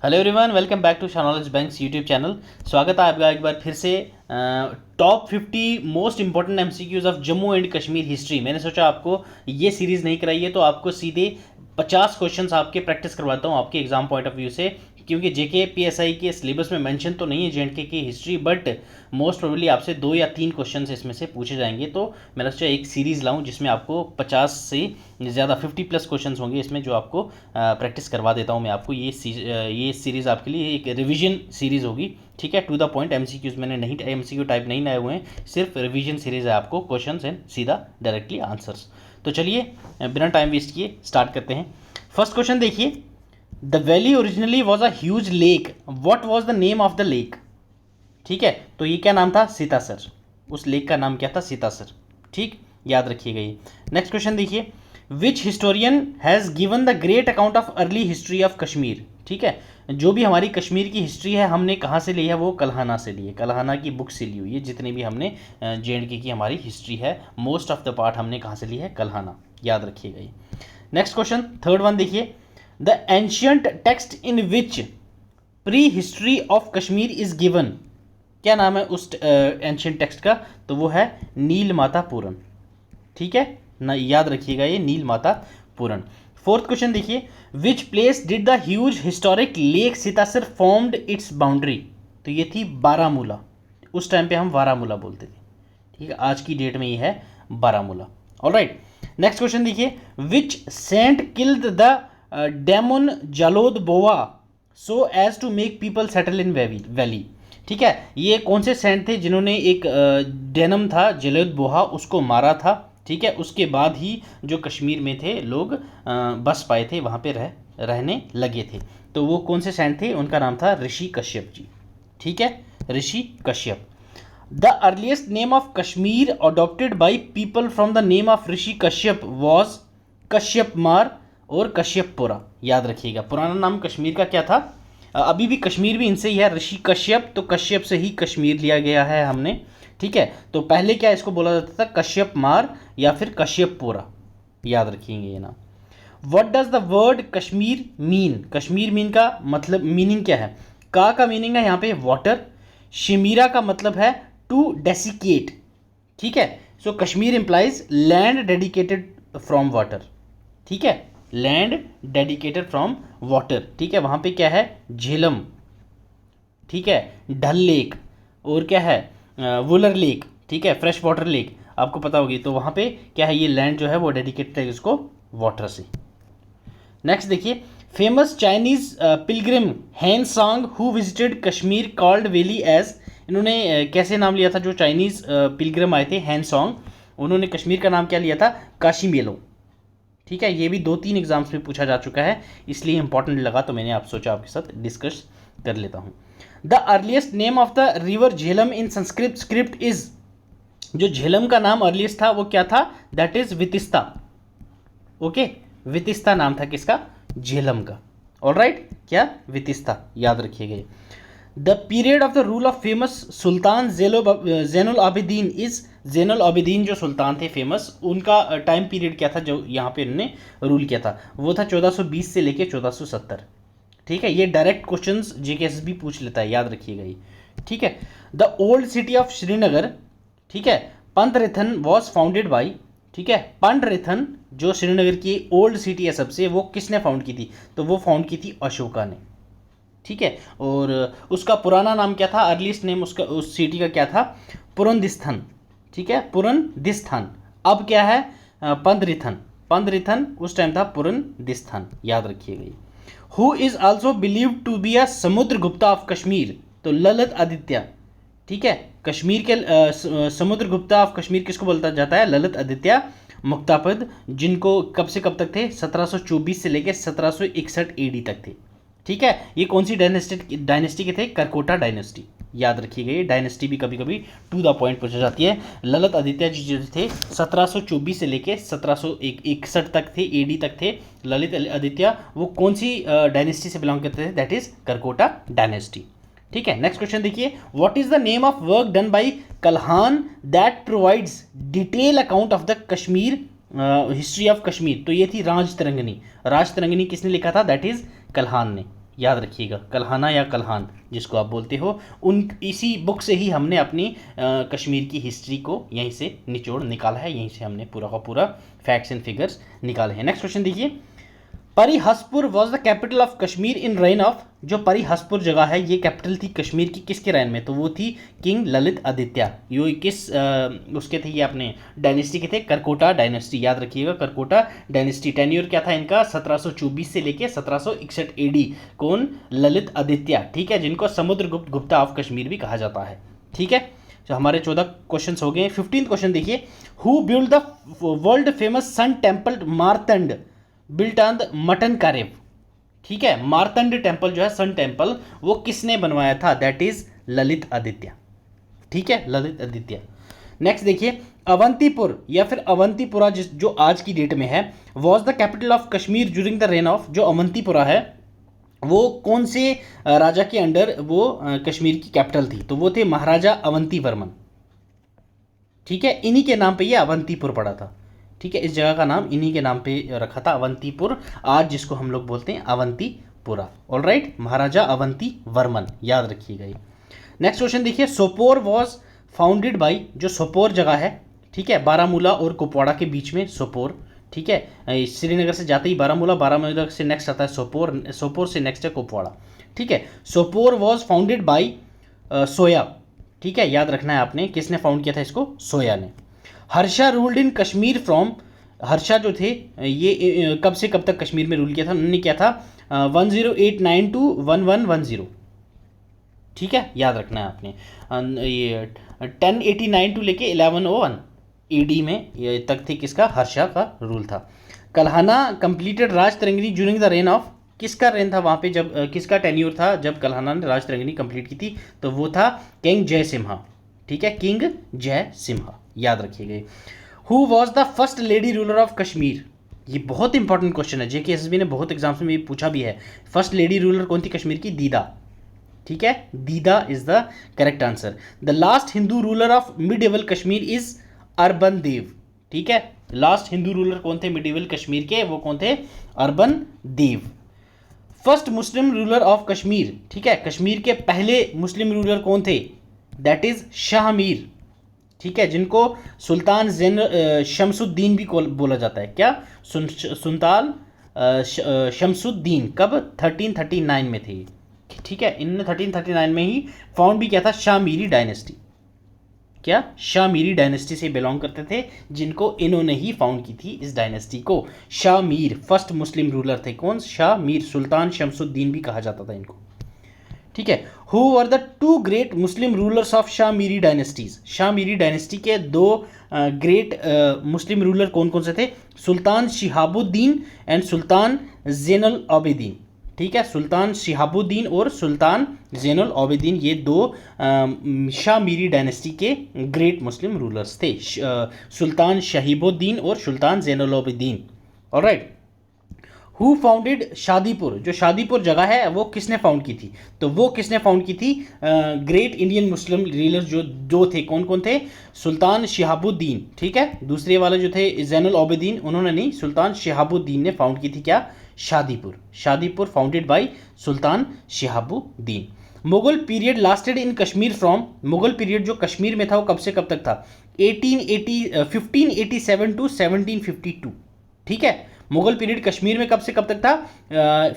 Hello everyone, welcome back to Shah banks YouTube channel. स्वागत है आपका एक बार फिर से top 50 most important MCQs of Jammu and Kashmir history. मैंने सोचा आपको ये सीरीज़ नहीं कराई है तो आपको सीधे 50 क्वेश्चंस आपके प्रैक्टिस करवाता हूँ आपके एग्जाम पॉइंट ऑफ व्यू से, क्योंकि जेके पीएसआई के सिलेबस में मेंशन तो नहीं है जेएंडके की हिस्ट्री, बट मोस्ट प्रोबेबली आपसे 2 या 3 क्वेश्चंस इसमें से पूछे जाएंगे। तो मैंने सोचा एक सीरीज़ लाऊं जिसमें आपको 50 से ज़्यादा 50 प्लस क्वेश्चंस होंगे इसमें, जो आपको प्रैक्टिस करवा देता हूं मैं आपको। ये सीरीज़ आपके लिए एक रिवीजन सीरीज़ होगी, ठीक है। टू द पॉइंट एमसीक्यूज मैंने नहीं, एमसीक्यू टाइप नहीं लाए हुए हैं, सिर्फ रिवीजन सीरीज़ है आपको, क्वेश्चंस एंड सीधा डायरेक्टली आंसर्स। तो चलिए बिना टाइम वेस्ट किए स्टार्ट करते हैं। फर्स्ट क्वेश्चन देखिए, the valley originally was a huge lake, what was the name of the lake. ठीक है, तो ये क्या नाम था? सीतासर। उस लेक का नाम क्या था? सीतासर। ठीक, याद रखिएगा ये। नेक्स्ट क्वेश्चन देखिए, which historian has given the great account of early history of Kashmir. ठीक है, जो भी हमारी कश्मीर की हिस्ट्री है हमने कहाँ से ली है? वो कल्हाना से ली है, कल्हाना की बुक से ली हुई है। जितनी भी हमने जेएंडके की हमारी हिस्ट्री है, मोस्ट ऑफ द पार्ट हमने कहाँ से ली है? कल्हाना। याद रखिएगा ये। नेक्स्ट क्वेश्चन, थर्ड वन देखिए, the ancient text in which pre history of Kashmir is given. क्या नाम है उस एंशियंट टेक्स्ट का? तो वो है नील माता पुराण। ठीक है ना, याद रखिएगा ये नील माता पुराण। फोर्थ क्वेश्चन देखिए, which place did the huge historic lake Sitasar formed its boundary. तो ये थी बारामूला। उस टाइम पे हम बारामूला बोलते थे, ठीक है। आज की डेट में ये है बारामूला। ऑलराइट, नेक्स्ट क्वेश्चन देखिए, which saint killed the demon Jalodbhava so as to make people settle in valley. ठीक है, ये कौन से सेंट थे जिन्होंने एक डेनम था जलोद बोहा, उसको मारा था। ठीक है, उसके बाद ही जो कश्मीर में थे लोग बस पाए थे, वहाँ पे रहने लगे थे। तो वो कौन से सेंट थे? उनका नाम था ऋषि कश्यप जी। ठीक है, Rishi Kashyap. The earliest name of Kashmir adopted by people from the name of Rishi Kashyap was Kashyap Mar और कश्यपपुरा। याद रखिएगा, पुराना नाम कश्मीर का क्या था? अभी भी कश्मीर भी इनसे ही है, ऋषि कश्यप। तो कश्यप से ही कश्मीर लिया गया है हमने। ठीक है, तो पहले क्या इसको बोला जाता था? कश्यप मार या फिर कश्यपपुरा। याद रखिएगा ये नाम। What does the word Kashmir mean. Kashmir mean का मतलब, मीनिंग क्या है? का मीनिंग है यहाँ पे वाटर। शिमीरा का मतलब है टू डेसिकेट। ठीक है, so Kashmir implies land dedicated from water. ठीक है, लैंड डेडिकेटेड फ्रॉम वाटर। ठीक है, वहाँ पे क्या है? झेलम, ठीक है, डल लेक, और क्या है? वुलर लेक। ठीक है, फ्रेश वाटर लेक, आपको पता होगी। तो वहाँ पे क्या है? ये लैंड जो है वो डेडिकेटेड है इसको वाटर से। नेक्स्ट देखिए, famous Chinese pilgrim Hiuen Tsang who visited Kashmir called valley as. इन्होंने कैसे नाम लिया था? जो चाइनीज पिलग्रिम आए थे हैन सांग, उन्होंने कश्मीर का नाम क्या लिया था? काशी मेलो। ठीक है, ये भी 2-3 एग्जाम्स में पूछा जा चुका है, इसलिए इंपॉर्टेंट लगा तो मैंने आप सोचा आपके साथ डिस्कस कर लेता हूँ। The earliest name of the river Jhelum in Sanskrit script is. जो झेलम का नाम अर्लीस्ट था वो क्या था? That is Vitasta. Okay, Vitasta नाम था किसका? झेलम का। ऑलराइट, क्या? वितिस्ता। याद रखिएगा। The period of the rule of famous Sultan Zainul Abidin is. Zainul Abidin जो सुल्तान थे फेमस, उनका टाइम पीरियड क्या था जो यहाँ पे इन्होंने रूल किया था? वो था 1420 से लेके 1470। ठीक है, ये डायरेक्ट क्वेश्चंस जीकेएस भी पूछ लेता है, याद रखिएगा ये। ठीक है, the old city of Srinagar, ठीक है, पंतरेथन वॉज फाउंडेड बाई। ठीक है, पंतरेथन जो श्रीनगर की ओल्ड सिटी है सबसे, वो किसने फाउंड की थी? तो वो फाउंड की थी अशोका ने। ठीक है, और उसका पुराना नाम क्या था? अर्लीस्ट नेम उसका, उस सिटी का क्या था? पुरंदिस्थान। ठीक है, पुरंदिस्थान। अब क्या है? पंदरिथन। पंदरिथन उस टाइम था पुरंदिस्थान। याद रखिएगा ये। Who is also believed to be a Samudragupta of Kashmir. तो ललित आदित्य। ठीक है, कश्मीर के समुद्रगुप्ता ऑफ कश्मीर किसको बोलता जाता है? ललित आदित्य मुक्तापद, जिनको कब से कब तक थे? 1724 से लेकर 1761 एडी तक थे। ठीक है, ये कौन सी डायनेस्टी के थे? करकोटा डायनेस्टी। याद रखिएगा, ये डायनेस्टी भी कभी कभी टू द पॉइंट पूछा जाती है। ललित आदित्य जी जो थे 1724 से लेके 1761 तक थे, एडी तक थे ललित आदित्य। वो कौन सी डायनेस्टी से बिलोंग करते थे? That is Karkota dynasty. ठीक है, नेक्स्ट क्वेश्चन देखिए, what is the name of work done by Kalhan that provides detail account of the Kashmir history of Kashmir. तो ये थी राज तरंगिणी। राज तरंगिणी किसने लिखा था? दैट इज कल्हान ने। याद रखिएगा, कल्हाना या कल्हान जिसको आप बोलते हो, उन इसी बुक से ही हमने अपनी कश्मीर की हिस्ट्री को यहीं से निचोड़ निकाला है, यहीं से हमने पूरा का पूरा फैक्ट्स एंड फिगर्स निकाले हैं। नेक्स्ट क्वेश्चन देखिए, Parihaspur was the capital of Kashmir in reign of, जो परिहसपुर जगह है ये कैपिटल थी कश्मीर की किसके रेन में, तो वो थी किंग ललित आदित्य। ये किस उसके थे, ये अपने डायनेस्टी के थे, करकोटा डायनेस्टी, याद रखिएगा करकोटा डायनेस्टी। टेन्योर क्या था इनका, 1724 से लेके 1761 एडी। कौन, ललित आदित्य, ठीक है, जिनको समुद्रगुप्त गुप्ता ऑफ कश्मीर भी कहा जाता है, ठीक है। तो हमारे 14 क्वेश्चन हो गए। 15th क्वेश्चन देखिए, who build the world famous sun temple Martand built on the Mattan Karewa, ठीक है, मारतंड टेम्पल जो है सन टेम्पल वो किसने बनवाया था, दैट इज ललित आदित्य, ठीक है, ललित आदित्य। नेक्स्ट देखिए, अवंतीपुर या फिर अवंतीपुरा जो आज की डेट में है, was the capital of Kashmir during the rain of, जो अवंतीपुरा है वो कौन से राजा के अंडर वो कश्मीर की कैपिटल थी, तो वो थे महाराजा अवंती वर्मन, ठीक है, इन्हीं के नाम पे ये अवंतीपुर पड़ा था, ठीक है, इस जगह का नाम इन्हीं के नाम पे रखा था, अवंतीपुर, आज जिसको हम लोग बोलते हैं अवंतीपुरा। ऑलराइट, महाराजा अवंती वर्मन, याद रखिएगा ये। नेक्स्ट क्वेश्चन देखिए, सोपोर वॉज फाउंडेड बाई, जो सोपोर जगह है, ठीक है, बारामूला और कुपवाड़ा के बीच में सोपोर, ठीक है, श्रीनगर से जाते ही बारामूला, बारामूला से नेक्स्ट आता है सोपोर, सोपोर से नेक्स्ट है कुपवाड़ा, ठीक है। सोपोर वॉज फाउंडेड बाई सोया, ठीक है, याद रखना है आपने, किसने फाउंड किया था इसको, सोया ने। Harsha ruled in Kashmir from, Harsha जो थे ये कब से कब तक कश्मीर में रूल किया था, उन्होंने किया था 1089 टू 1110, ठीक है, याद रखना है आपने। ये 1089 टू लेके 1101 एडी में ये तक थी किसका, हर्षा का रूल था। Kalhana completed Raj Tarangini during the rain of, किसका रेन था वहाँ पे, जब किसका टेन्योर था जब कल्हाना ने राज तरंगिनी कंप्लीट की थी, तो वो था किंग जय सिम्हा, ठीक है, किंग जय सिम्हा, याद रखिएगा। Who was the first lady ruler of Kashmir, ये बहुत इंपॉर्टेंट क्वेश्चन है, जेकेएसएसबी ने बहुत एग्जाम्स में पूछा भी है। फर्स्ट लेडी रूलर कौन थी कश्मीर की, दीदा, ठीक है, Dida is the correct answer. The last Hindu ruler of medieval Kashmir is अर्बन देव, ठीक है, लास्ट हिंदू रूलर कौन थे मिडेवल कश्मीर के, वो कौन थे, अर्बन देव। First Muslim ruler of Kashmir, ठीक है, कश्मीर के पहले मुस्लिम रूलर कौन थे, दैट इज शाह मीर, ठीक है, जिनको सुल्तान शमसुद्दीन भी बोला जाता है, क्या, सुल्तान शमसुद्दीन, कब, 1339 में थे, ठीक है, इन्होंने 1339 में ही फाउंड भी किया था शामीरी डायनेस्टी, क्या, शामीरी डायनेस्टी से बिलोंग करते थे, जिनको इन्होंने ही फाउंड की थी इस डायनेस्टी को। शामीर फर्स्ट मुस्लिम रूलर थे, कौन, शामीर, सुल्तान शमसुद्दीन भी कहा जाता था इनको, ठीक है। Who were the two great Muslim rulers of Shamiri dynasties, Shamiri dynasty के दो ग्रेट मुस्लिम रूलर कौन कौन से थे, सुल्तान शिहाबुद्दीन एंड सुल्तान ज़ैनुल आबिदीन, ठीक है, सुल्तान शिहाबुद्दीन और सुल्तान ज़ैनुल आबिदीन, ये दो शामीरी डायनेस्टी के ग्रेट मुस्लिम रूलर्स थे, सुल्तान शहीबुद्दीन और Sultan Zainul Abidin. Alright, who founded Shadipur, जो शादीपुर जगह है वो किसने फाउंड की थी, तो वो किसने फाउंड की थी, ग्रेट इंडियन मुस्लिम रूलर्स जो दो थे, कौन कौन थे, सुल्तान शिहाबुद्दीन, ठीक है, दूसरे वाले जो थे ज़ैनुल आबिदीन, उन्होंने नहीं, सुल्तान शिहाबुद्दीन ने फाउंड की थी क्या, Shadipur, Shadipur founded by Sultan Shihabuddin. Mughal period lasted in Kashmir from, Mughal period जो कश्मीर में था वो कब से कब तक था, 1587 टू 1752, ठीक है, मुगल पीरियड कश्मीर में कब से कब तक था,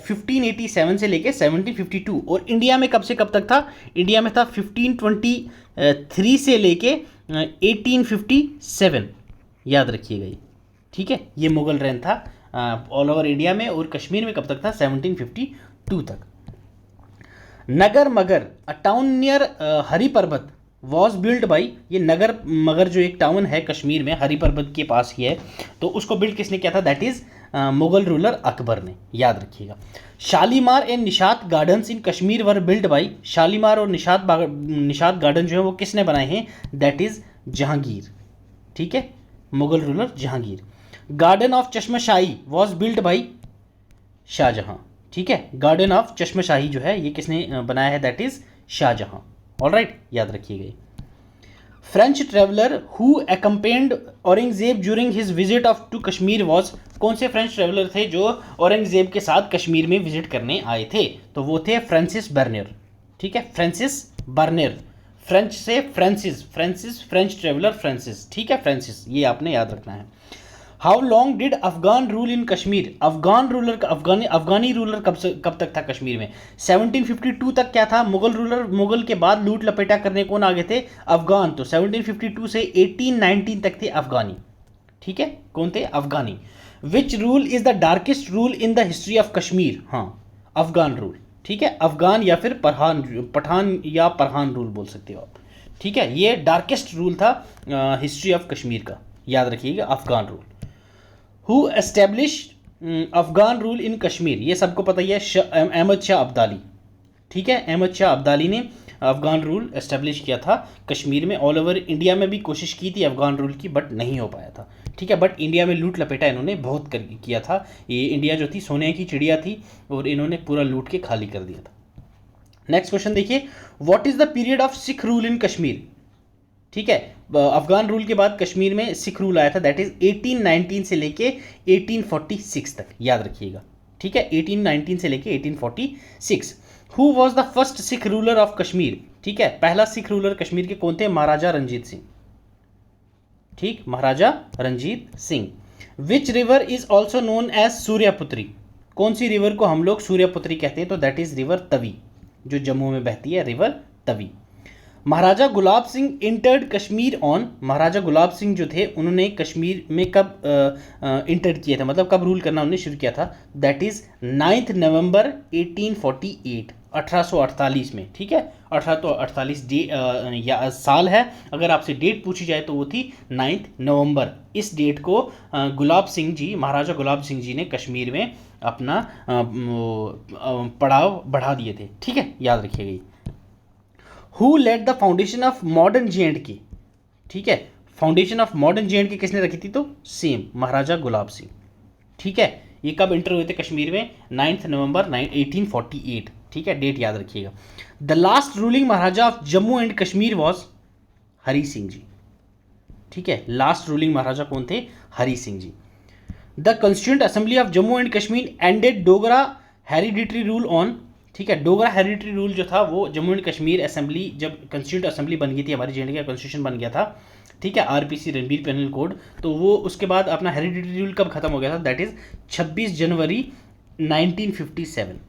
1587 से लेके 1752, और इंडिया में कब से कब तक था, इंडिया में था 1523 से लेके 1857, याद रखिएगा ये, ठीक है, ये मुगल रेन था ऑल ओवर इंडिया में, और कश्मीर में कब तक था, 1752 तक। नगर मगर अ टाउन नियर हरी पर्वत वॉज बिल्ड बाई, ये नगर मगर जो एक टाउन है कश्मीर में हरी पर्वत के पास ही है, तो उसको बिल्ड किसने किया था, that is Mughal ruler Akbar ने, याद रखिएगा। Shalimar and Nishat gardens in Kashmir were build by, Shalimar और निशात गार्डन जो है वो किसने बनाए हैं, दैट इज जहांगीर, ठीक है, Mughal ruler Jahangir. Garden of Chashmashahi was build by Shahjahan, ठीक है, गार्डन ऑफ चश्मशाही जो है ये किसने बनाया है, दैट इज शाहजहां। ऑलराइट, याद रखिएगा। French traveller who accompanied Aurangzeb during his visit of to Kashmir was, कौन से फ्रेंच ट्रेवलर थे जो औरंगजेब के साथ कश्मीर में विजिट करने आए थे? तो वो थे फ्रांसिस बर्नियर। ठीक है, फ्रांसिस बर्नियर, फ्रेंच से Francis, Francis French traveller Francis. ठीक है, फ्रांसिस, ये आपने याद रखना है। How long did Afghan rule in Kashmir, अफगानी रूलर कब तक था कश्मीर में? 1752 तक क्या था? मुगल के बाद लूट लपेटा करने कौन आगे थे? अफगान। तो 1752 से 1819 तक थे अफगानी। ठीक है, कौन थे? Afghani. Which rule is the darkest rule in the history of Kashmir? हाँ, अफगान रूल। ठीक है, अफगान या फिर पठान या परहान रूल बोल सकते हो आप। ठीक है, ये डार्केस्ट रूल था हिस्ट्री ऑफ कश्मीर का, याद रखिएगा, Afghan rule. Who establish Afghan rule in Kashmir? ये सबको पता ही है, अहमद शाह अब्दाली। ठीक है, अहमद शाह अब्दाली ने अफगान रूल एस्टेब्लिश किया था कश्मीर में। ऑल ओवर इंडिया में भी कोशिश की थी अफगान रूल की, बट नहीं हो पाया था। ठीक है, बट इंडिया में लूट लपेटा इन्होंने बहुत किया था। ये इंडिया जो थी सोने की चिड़िया थी और इन्होंने पूरा लूट के खाली कर दिया था। नेक्स्ट क्वेश्चन देखिए, what is the period of sick rule in Kashmir? ठीक है, अफगान रूल के बाद कश्मीर में सिख रूल आया था, दैट इज 1819 से लेके 1846 तक, याद रखिएगा। ठीक है, 1819 से लेके 1846। Who was the first Sikh ruler of Kashmir? ठीक है, पहला सिख रूलर कश्मीर के कौन थे? महाराजा रंजीत सिंह। ठीक, Maharaja Ranjit Singh. Which river is also known as Suryaputri? कौन सी रिवर को हम लोग सूर्यपुत्री कहते हैं? तो दैट इज रिवर तवी, जो जम्मू में बहती है, river Tawi. Maharaja Gulab Singh entered Kashmir on, Maharaja Gulab Singh जो थे उन्होंने कश्मीर में कब इंटर किया था, मतलब कब रूल करना उन्होंने शुरू किया था? दैट इज 9 नवंबर 1848, 1848 में। ठीक है, 1848 या साल है। अगर आपसे डेट पूछी जाए तो वो थी 9 नवंबर। इस डेट को गुलाब सिंह जी, महाराजा गुलाब सिंह जी ने कश्मीर में अपना पड़ाव बढ़ा दिए थे। ठीक है, याद रखिएगा। Who led the foundation of modern JNK? ठीक है, फाउंडेशन ऑफ मॉडर्न JNK किसने रखी थी? तो सेम महाराजा गुलाब सिंह। ठीक है, ये कब इंटर हुए थे कश्मीर में? 9 नवंबर 1848। ठीक है, डेट याद रखिएगा। The last ruling Maharaja of Jammu and Kashmir was Hari Singh ji. ठीक है, लास्ट रूलिंग महाराजा कौन थे? Hari Singh ji. The constituent assembly of Jammu and Kashmir ended Dogra hereditary rule on. ठीक है, डोगरा हेरिडिटरी रूल जो था वो जम्मू एंड कश्मीर असेंबली, जब कॉन्स्टिट्यूंट असेंबली बन गई थी, हमारी JNK का कॉन्स्टिट्यूशन बन गया था। ठीक है, RPC रणबीर पेनल कोड, तो वो उसके बाद अपना हेरिडिटरी रूल कब खत्म हो गया था? दैट इज 26 जनवरी 1957,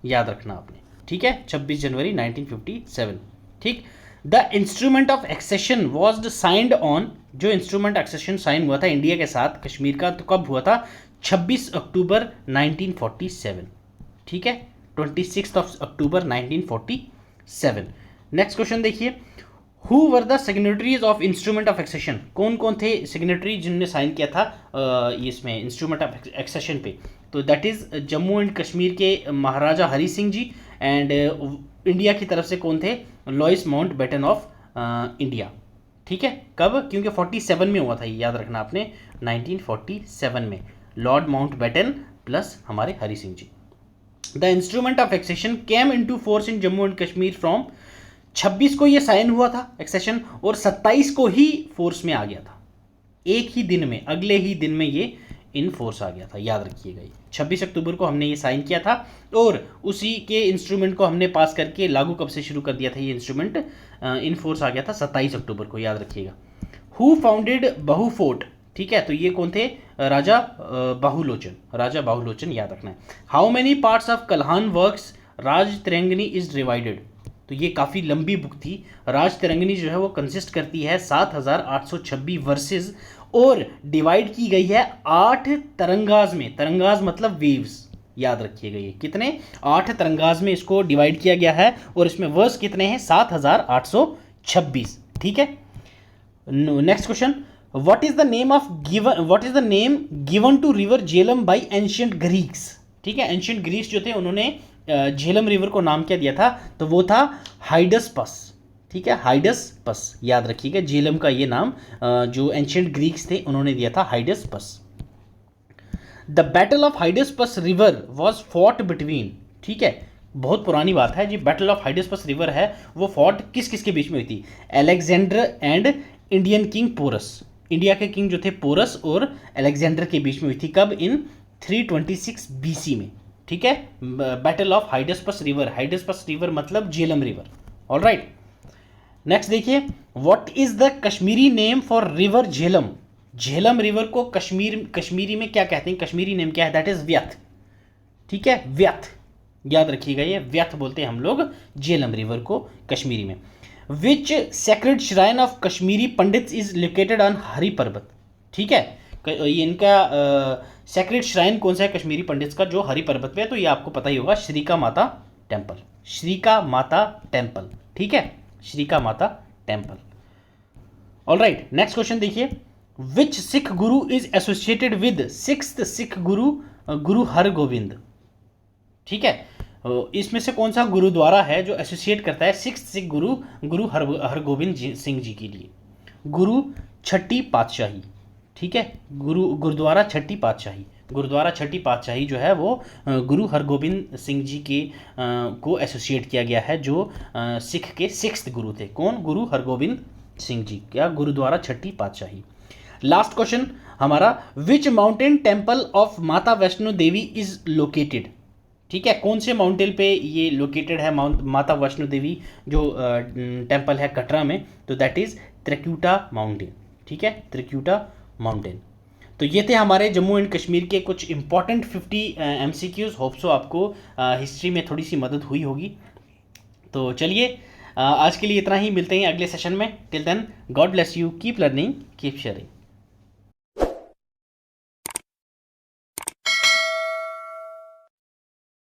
याद रखना आपने। ठीक है, 26 जनवरी 1957। ठीक, the instrument of accession was signed on, जो इंस्ट्रूमेंट एक्सेशन साइन हुआ था इंडिया के साथ कश्मीर का, तो कब हुआ था? 26 अक्टूबर 1947। ठीक है, 26 अक्टूबर 1947। नेक्स्ट क्वेश्चन देखिए, who were the signatories of instrument of accession? कौन कौन थे सिग्नेटरी जिन्होंने साइन किया था इसमें इंस्ट्रूमेंट ऑफ एक्सेशन पे? तो that is Jammu and Kashmir के महाराजा हरी सिंह जी, एंड इंडिया की तरफ से कौन थे? Louis Mountbatten of India. ठीक है, कब? क्योंकि 47 में हुआ था, ये याद रखना आपने, 1947 में लॉर्ड माउंट बैटन प्लस हमारे Hari Singh ji. The instrument of accession came into force in Jammu and Kashmir from, 26 को ये साइन हुआ था एक्सेशन, और 27 को ही फोर्स में आ गया था। एक ही दिन में, अगले ही दिन में ये इन फोर्स आ गया था, याद रखिएगा। ये 26 अक्टूबर को हमने ये साइन किया था, और उसी के इंस्ट्रूमेंट को हमने पास करके लागू कब से शुरू कर दिया था? ये इंस्ट्रूमेंट इन फोर्स आ गया था 27 अक्टूबर को, याद रखिएगा। हु फाउंडेड बहु फोर्ट? ठीक है, तो ये कौन थे? राजा बाहुलोचन, राजा बाहुलोचन, याद रखना है। How many parts of Kalhan works Rajatarangini is divided? तो ये काफ़ी लंबी बुक थी। राज तिरंगनी जो है वो कंसिस्ट करती है 7826 वर्सेस, और डिवाइड की गई है 8 तरंगाज में। तरंगाज मतलब वेव्स, याद रखिएगा। ये कितने? 8 तरंगाज में इसको डिवाइड किया गया है, और इसमें वर्स कितने हैं? 7826। ठीक है, next question, What is the name given to river Jhelum by ancient Greeks? ठीक है, एंशियंट ग्रीक्स जो थे उन्होंने झेलम रिवर को नाम क्या दिया था? तो वो था हाइडसपस। ठीक है, हाइडसपस, याद रखिएगा। झेलम का ये नाम जो एंशियंट ग्रीक्स थे उन्होंने दिया था, Hydaspes. The battle of Hydaspes river was fought between, ठीक है, बहुत पुरानी बात है जी। बैटल ऑफ हाइडिस्पस रिवर है वो फॉर्ट किस किस के बीच में हुई थी? Alexander and Indian king Porus. India के किंग जो थे पोरस और अलेक्जेंडर के बीच में हुई थी। कब? इन 326 BC में। ठीक है, battle of Hydaspes river. Hydaspes river मतलब Jhelum river. All right, next देखिए, what is the Kashmiri name for river Jhelum? Jhelum river को कश्मीरी में क्या कहते हैं? कश्मीरी नेम क्या है? That is Vyeth. ठीक है, व्यथ, याद रखिएगा, ये व्यथ बोलते हैं हम लोग झेलम रिवर को कश्मीरी में। Which sacred shrine of Kashmiri Pandit is located on Hari Parbat? ठीक है, ये इनका सेक्रेड श्राइन कौन सा है कश्मीरी पंडित का? जो हरि पर्वत पे है, तो ये आपको पता ही होगा, श्रीका माता टेम्पल। श्रीका माता टेम्पल, ठीक है, श्रीका माता temple. All right, next question देखिए, विच सिख गुरु is associated with sixth Sikh गुरु गुरु हरगोविंद? ठीक है, इसमें से कौन सा गुरुद्वारा है जो एसोसिएट करता है सिक्स्थ सिख गुरु गुरु हरगोविंद सिंह जी के लिए? गुरु छठी पातशाही। ठीक है, गुरुद्वारा छठी पातशाही। गुरुद्वारा छठी पातशाही जो है वो गुरु हरगोबिंद सिंह जी के को एसोसिएट किया गया है, जो सिख के सिक्स्थ गुरु थे। कौन? गुरु हरगोबिंद सिंह जी। क्या? गुरुद्वारा छठी पातशाही। लास्ट क्वेश्चन हमारा, विच माउंटेन टेम्पल ऑफ माता वैष्णो देवी इज लोकेटेड? ठीक है, कौन से माउंटेन पे ये लोकेटेड है माता वैष्णो देवी जो टेम्पल है कटरा में? तो दैट इज त्रिकुटा माउंटेन। ठीक है, त्रिकुटा माउंटेन। तो ये थे हमारे जम्मू एंड कश्मीर के कुछ इंपॉर्टेंट 50 MCQs। होप सो आपको हिस्ट्री में थोड़ी सी मदद हुई होगी। तो चलिए, आज के लिए इतना ही, मिलते हैं अगले सेशन में। Till then, God bless you, keep learning, keep sharing.